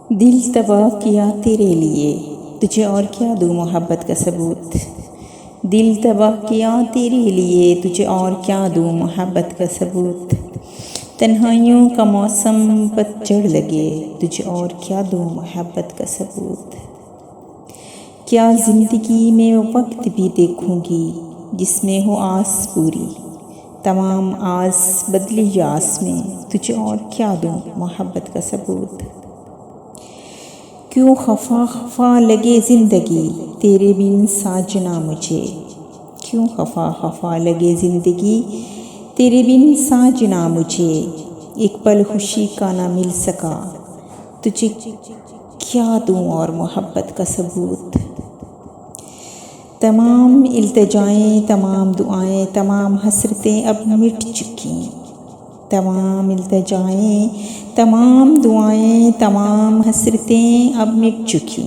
दिल तबाह किया तेरे लिए, तुझे और क्या दूँ मोहब्बत का सबूत। दिल तबाह किया तेरे लिए, तुझे और क्या दूँ मोहब्बत का सबूत। तन्हाइयों का मौसम पतझड़ लगे, तुझे और क्या दूँ मोहब्बत का सबूत। क्या ज़िंदगी में वो वक्त भी देखूंगी जिसमें हो आस पूरी। तमाम आस बदली आस में, तुझे और क्या दूँ मोहब्बत का सबूत। क्यों खफा खफा लगे ज़िंदगी तेरे बिन साजना मुझे। क्यों खफा खफा लगे ज़िंदगी तेरे बिन साजना मुझे। एक पल खुशी का ना मिल सका, तुझे क्या दूँ और मोहब्बत का सबूत। तमाम इल्तिजाएं, तमाम दुआएं, तमाम हसरतें अब मिट चुकी। तमाम इल्तिजाएं, तमाम दुआएं, तमाम हसरतें अब मिट चुकी।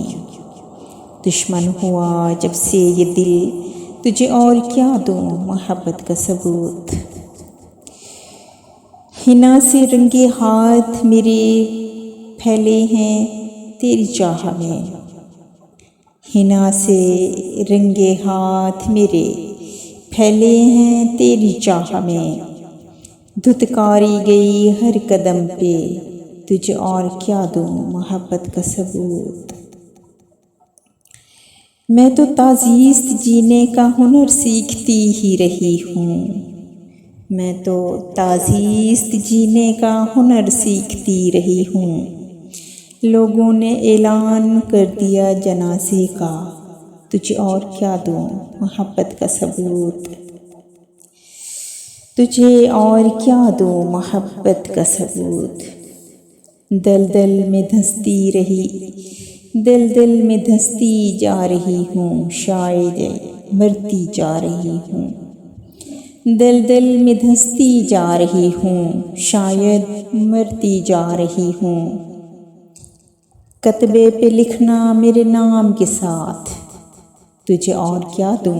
दुश्मन हुआ जब से ये दिल, तुझे और क्या दूँ मोहब्बत का सबूत। हिना से रंगे हाथ मेरे फैले हैं तेरी चाह में। हिना से रंगे हाथ मेरे फैले हैं तेरी चाह में। धुतकारी गई हर कदम पे, तुझे और क्या दूँ मोहब्बत का सबूत। मैं तो ताज़ीज़्त जीने का हुनर सीखती ही रही हूँ। मैं तो ताज़ीज़्त जीने का हुनर सीखती रही हूँ। लोगों ने ऐलान कर दिया जनाज़े का, तुझे और क्या दूँ मोहब्बत का सबूत। तुझे और क्या दूँ मोहब्बत का सबूत। दलदल में धंसती रही, दलदल में धंसती जा रही हूँ, शायद मरती जा रही हूँ। दलदल में धंसती जा रही हूँ, शायद मरती जा रही हूँ। कतबे पे लिखना मेरे नाम के साथ, तुझे और क्या दूँ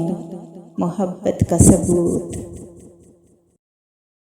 मोहब्बत का सबूत।